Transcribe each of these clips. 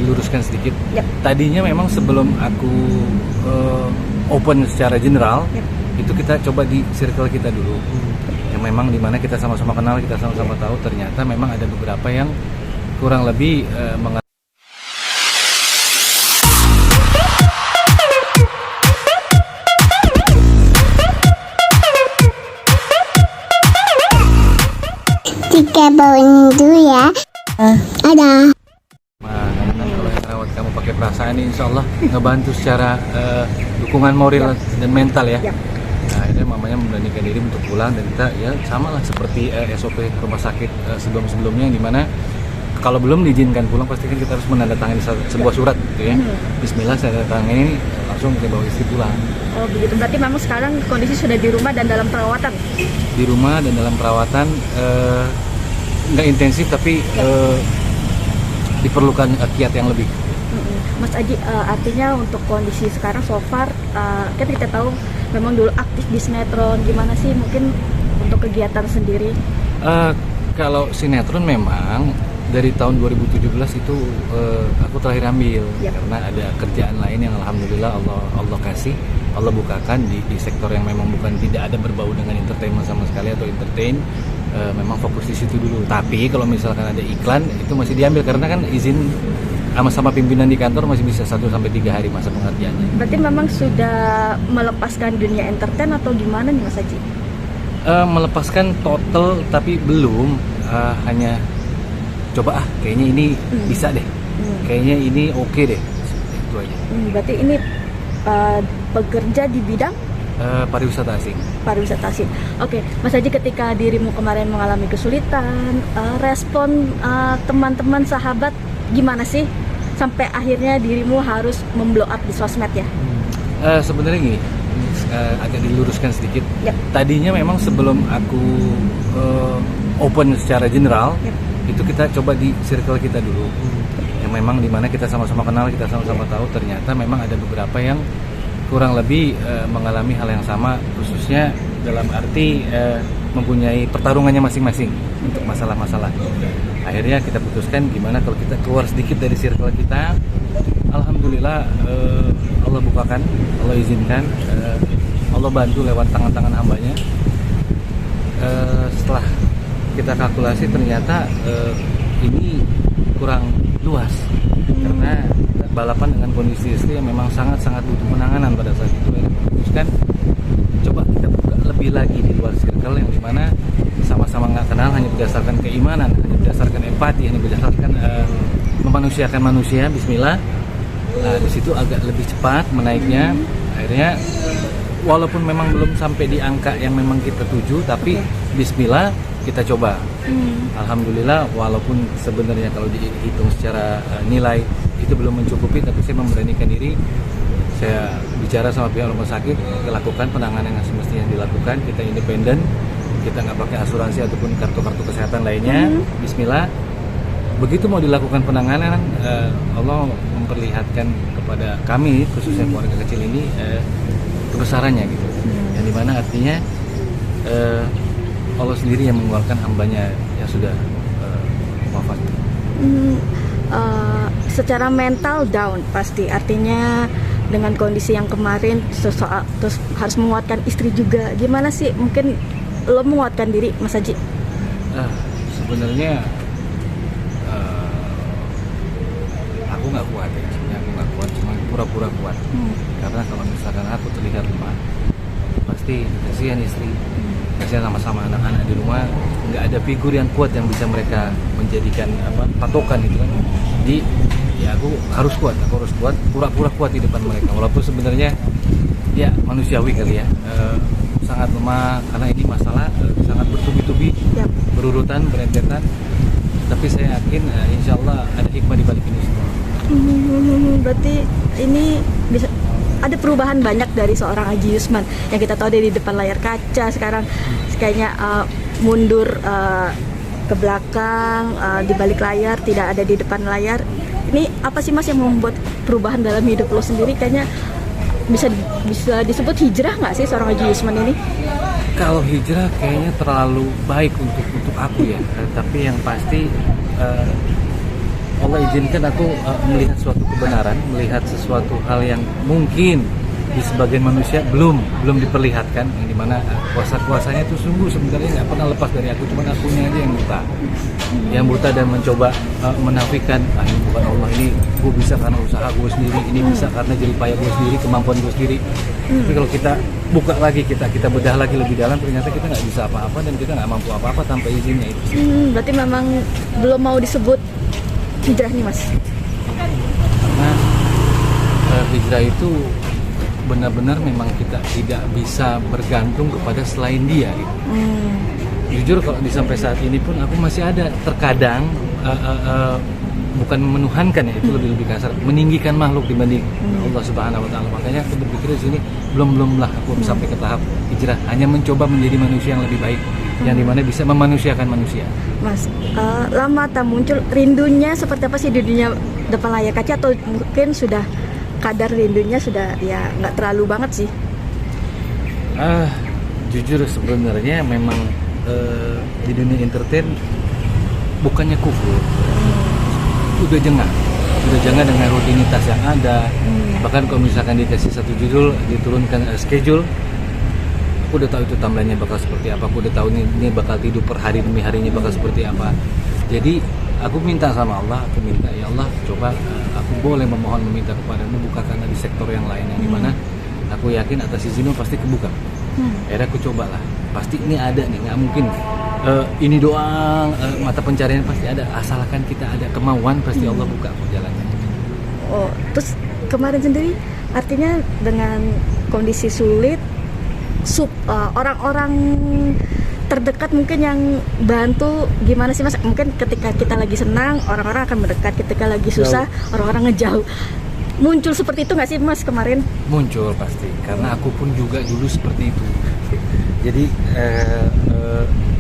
diluruskan sedikit. Yep. Tadinya memang sebelum aku open secara general, itu kita coba di circle kita dulu. Yang memang dimana kita sama-sama kenal, kita sama-sama tahu, ternyata memang ada beberapa yang kurang lebih Tiga bawain dulu ya. Ada. karena kalau yang rawat kamu pakai perasaan ini insya Allah ngebantu secara dukungan moral dan mental ya. Nah akhirnya mamanya memberanikan diri untuk pulang dan kita ya sama lah seperti SOP rumah sakit sebelum-sebelumnya yang dimana kalau belum diizinkan pulang pasti kan kita harus menandatangani sebuah surat gitu ya. Bismillah saya tangani langsung kita bawa istri pulang. Oh begitu, berarti memang sekarang kondisi sudah di rumah dan dalam perawatan? Di rumah dan dalam perawatan nggak intensif tapi diperlukan kiat yang lebih. Mas Aji, artinya untuk kondisi sekarang so far, kan kita tahu memang dulu aktif di sinetron, gimana sih mungkin untuk kegiatan sendiri? Kalau sinetron memang dari tahun 2017 itu aku terakhir ambil karena ada kerjaan lain yang alhamdulillah Allah kasih, Allah bukakan di sektor yang memang bukan tidak ada berbau dengan entertainment sama sekali atau entertain. Memang fokus di situ dulu. Tapi kalau misalkan ada iklan itu masih diambil karena kan izin sama pimpinan di kantor masih bisa 1-3 hari masa pengerjaannya. Berarti memang sudah melepaskan dunia entertain atau gimana nih Mas Aji? Melepaskan total tapi belum, hanya coba kayaknya ini bisa deh, kayaknya ini oke deh, itu aja. Berarti ini bekerja di bidang pariwisata asing. Pariwisata asing. Oke, Mas Aji, ketika dirimu kemarin mengalami kesulitan, respon teman-teman sahabat gimana sih sampai akhirnya dirimu harus memblow up di sosmed ya? Sebenarnya gini, agak diluruskan sedikit. Tadinya memang sebelum aku open secara general, itu kita coba di circle kita dulu. Yang memang dimana kita sama-sama kenal, kita sama-sama tahu, ternyata memang ada beberapa yang kurang lebih mengalami hal yang sama, khususnya dalam arti mempunyai pertarungannya masing-masing untuk masalah-masalah. Akhirnya kita putuskan gimana kalau kita keluar sedikit dari circle kita. Alhamdulillah Allah bukakan, Allah izinkan, Allah bantu lewat tangan-tangan hambanya. Setelah kita kalkulasi ternyata ini kurang luas karena balapan dengan kondisi istri yang memang sangat-sangat butuh penanganan pada saat itu. Teruskan coba kita buka lebih lagi di luar circle yang dimana sama-sama nggak kenal, hanya berdasarkan keimanan, hanya berdasarkan empati, hanya berdasarkan memanusiakan manusia. Bismillah. Nah di situ agak lebih cepat menaiknya. Akhirnya walaupun memang belum sampai di angka yang memang kita tuju, tapi Bismillah kita coba. Alhamdulillah, walaupun sebenarnya kalau dihitung secara nilai itu belum mencukupi, tapi saya memberanikan diri. Saya bicara sama pihak rumah sakit, kita lakukan penanganan yang semestinya dilakukan. Kita independen, kita nggak pakai asuransi ataupun kartu-kartu kesehatan lainnya. Bismillah. Begitu mau dilakukan penanganan, Allah memperlihatkan kepada kami, khususnya keluarga kecil ini, kebesarannya gitu. Yang dimana artinya Allah sendiri yang mengeluarkan hambanya yang sudah wafat. Secara mental down pasti, artinya dengan kondisi yang kemarin terus harus menguatkan istri juga. Gimana sih mungkin lo menguatkan diri Mas Aji? Sebenarnya aku nggak kuat ya, aku nggak kuat, cuma pura-pura kuat. Karena kalau misalkan aku terlihat lemah, pasti kasihan istri, kasihan sama-sama anak-anak di rumah, nggak ada figur yang kuat yang bisa mereka menjadikan patokan gitu kan. Jadi ya aku harus kuat, pura-pura kuat di depan mereka, walaupun sebenarnya ya manusiawi kali ya, sangat lemah karena ini masalah sangat bertubi-tubi, berurutan, berentetan. Tapi saya yakin insya Allah ada hikmah di balik ini semua. Berarti ini bisa ada perubahan banyak dari seorang Aji Yusman yang kita tahu dari depan layar kaca, sekarang kayaknya mundur ke belakang, di balik layar, tidak ada di depan layar. Ini apa sih Mas yang membuat perubahan dalam hidup lo sendiri? Kayaknya bisa disebut hijrah nggak sih seorang Aji Yusman ini? Kalau hijrah kayaknya terlalu baik untuk aku ya. Tapi yang pasti Allah izinkan aku melihat suatu kebenaran, melihat sesuatu hal yang mungkin di sebagian manusia belum diperlihatkan, yang dimana kuasa-kuasanya itu sungguh sebenarnya nggak pernah lepas dari aku, cuma akunya aja yang buta dan mencoba menafikan, ini bukan Allah, ini gue bisa karena usaha gue sendiri, ini bisa karena jerih payah gue sendiri, kemampuan gue sendiri. Tapi kalau kita buka lagi, kita bedah lagi lebih dalam, ternyata kita nggak bisa apa-apa dan kita nggak mampu apa-apa tanpa izinnya itu. Berarti memang belum mau disebut hijrah nih Mas? Karena hijrah itu benar-benar memang kita tidak bisa bergantung kepada selain dia gitu. Jujur kalau sampai saat ini pun aku masih ada terkadang bukan menuhankan ya, itu lebih kasar, meninggikan makhluk dibanding Allah Subhanahu wa taala. Makanya aku berpikir di sini belum lah aku sampai ke tahap hijrah, hanya mencoba menjadi manusia yang lebih baik, yang dimana bisa memanusiakan manusia. Mas, lama tak muncul rindunya seperti apa sih di dunia depan layar kaca, atau mungkin sudah kadar rindunya sudah ya nggak terlalu banget sih? Jujur sebenarnya memang di dunia entertain bukannya kufur, udah jengah dengan rutinitas yang ada. Bahkan kalau misalkan dikasih satu judul, diturunkan schedule, aku udah tahu itu timelinenya bakal seperti apa, aku udah tahu ini bakal tidur per hari demi harinya bakal seperti apa. Jadi aku minta sama Allah, aku minta ya Allah, coba aku boleh meminta kepadamu bukakanlah di sektor yang lain, yang dimana aku yakin atas izinmu pasti kebuka. Akhirnya aku cobalah, pasti ini ada nih, nggak mungkin ini doang, mata pencarian pasti ada, asalkan kita ada kemauan pasti Allah buka kok jalannya. Oh, terus kemarin sendiri artinya dengan kondisi sulit, orang-orang terdekat mungkin yang bantu gimana sih Mas? Mungkin ketika kita lagi senang orang-orang akan mendekat, ketika lagi susah orang-orang ngejauh. Muncul seperti itu nggak sih Mas kemarin? Muncul pasti, karena aku pun juga dulu seperti itu. Jadi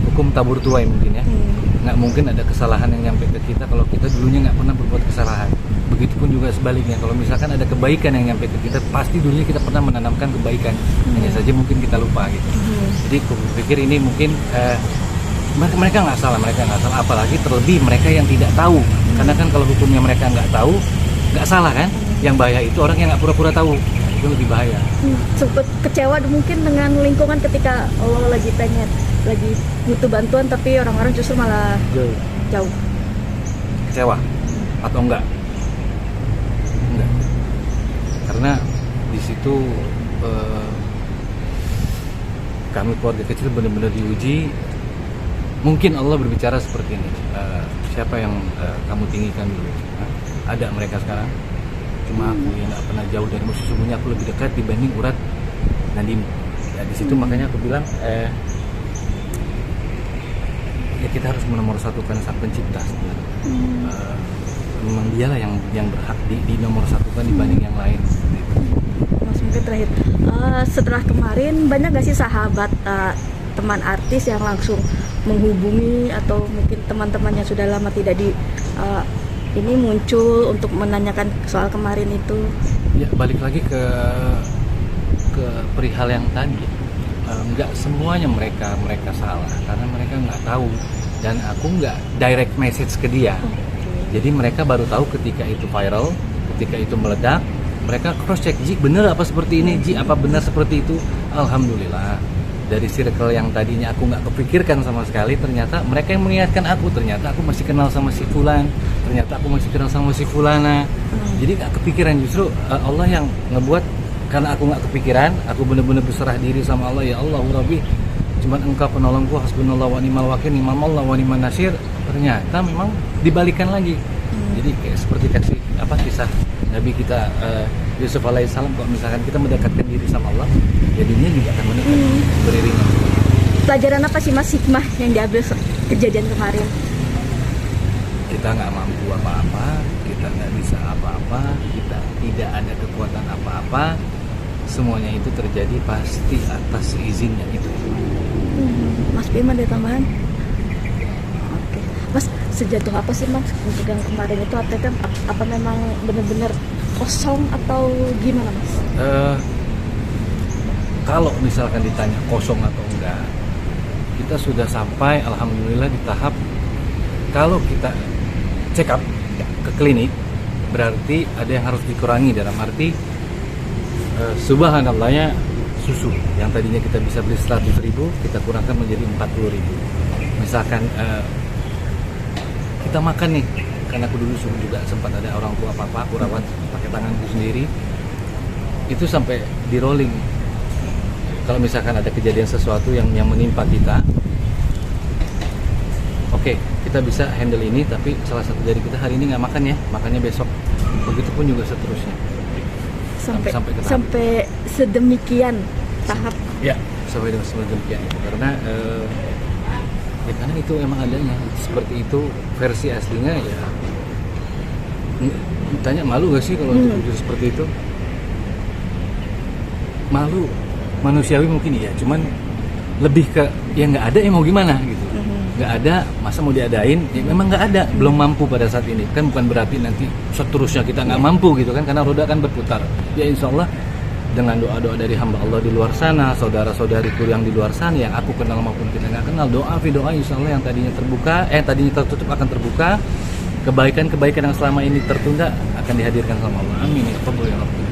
hukum tabur tuai mungkin ya, nggak mungkin ada kesalahan yang nyampe ke kita kalau kita dulunya nggak pernah berbuat kesalahan. Begitupun juga sebaliknya, kalau misalkan ada kebaikan yang nyampe ke kita, pasti dulunya kita pernah menanamkan kebaikan, hanya saja mungkin kita lupa gitu. Jadi aku pikir ini mungkin mereka nggak salah, apalagi terlebih mereka yang tidak tahu, karena kan kalau hukumnya mereka nggak tahu, nggak salah kan? Yang bahaya itu orang yang nggak pura-pura tahu, itu lebih bahaya. Sempet kecewa mungkin dengan lingkungan ketika Allah lagi butuh bantuan, tapi orang-orang justru malah jauh. Kecewa atau enggak? Karena di situ kami keluarga kecil benar-benar diuji. Mungkin Allah berbicara seperti ini, siapa yang kamu tinggikan dulu? Ada mereka sekarang, cuma aku yang nggak pernah jauh dari musuh, sesungguhnya aku lebih dekat dibanding urat nadim. Ya, di situ makanya aku bilang ya kita harus menomorsatukan Sang Pencipta. Memang dialah yang berhak di nomor satukan dibanding yang lain. Mas, mungkin terakhir, setelah kemarin banyak gak sih sahabat teman artis yang langsung menghubungi, atau mungkin teman-teman yang sudah lama tidak ini muncul untuk menanyakan soal kemarin itu? Ya balik lagi ke perihal yang tadi, nggak semuanya mereka salah, karena mereka nggak tahu dan aku nggak direct message ke dia. Jadi mereka baru tahu ketika itu viral, ketika itu meledak, mereka cross check, Ji bener apa seperti ini, Ji apa benar seperti itu. Alhamdulillah dari circle yang tadinya aku nggak kepikirkan sama sekali, ternyata mereka yang mengingatkan aku, ternyata aku masih kenal sama si fulan, ternyata aku masih kenal sama si fulana. Jadi nggak kepikiran, justru Allah yang ngebuat, karena aku nggak kepikiran, aku benar-benar berserah diri sama Allah. Ya Allah Rabbi, cuman Engkau penolongku, hasbunallah wa ni'mal wakil, ni'mal maula wa ni'man nasir. Ternyata memang dibalikan lagi. Jadi kayak seperti kisah Nabi kita Yusuf alaihissalam, kalau misalkan kita mendekatkan diri sama Allah, ya dunia juga akan mendekat beriringan. Pelajaran apa sih Mas hikmah yang diambil kejadian kemarin? Kita nggak mampu apa-apa, kita nggak bisa apa-apa, kita tidak ada kekuatan apa-apa, semuanya itu terjadi pasti atas izinnya itu. Mas Bima ada tambahan? Oke. Mas, sejatuh apa sih Mas untuk yang kemarin itu, atletnya apa memang benar-benar kosong atau gimana Mas? Kalau misalkan ditanya kosong atau enggak, kita sudah sampai alhamdulillah di tahap kalau kita check up ke klinik, berarti ada yang harus dikurangi, dalam arti subhanallahnya susu yang tadinya kita bisa beli 100.000 kita kurangkan menjadi 40.000. Misalkan kita makan nih, karena aku dulu juga sempat ada orang tua papa, aku rawat pakai tanganku sendiri, itu sampai di rolling. Kalau misalkan ada kejadian sesuatu yang menimpa kita, oke, kita bisa handle ini, tapi salah satu dari kita hari ini nggak makan ya, makannya besok. Begitupun juga seterusnya. Sampai sedemikian tahap. Ya, sampai dengan sedemikian. Karena ya karena itu emang adanya seperti itu, versi aslinya ya. Tanya malu gak sih kalau untuk jujur seperti itu? Malu, manusiawi mungkin ya, cuman lebih ke ya nggak ada ya mau gimana gitu. Nggak ada, masa mau diadain? Ya memang nggak ada, belum mampu pada saat ini. Kan bukan berarti nanti seterusnya kita nggak mampu gitu kan, karena roda kan berputar. Ya insya Allah dengan doa-doa dari hamba Allah di luar sana, saudara-saudariku yang di luar sana, yang aku kenal maupun kita nggak kenal, doa insya Allah yang tadinya terbuka, tadinya tertutup akan terbuka. Kebaikan-kebaikan yang selama ini tertunda akan dihadirkan sama Allah. Amin ya Rabbal alamin.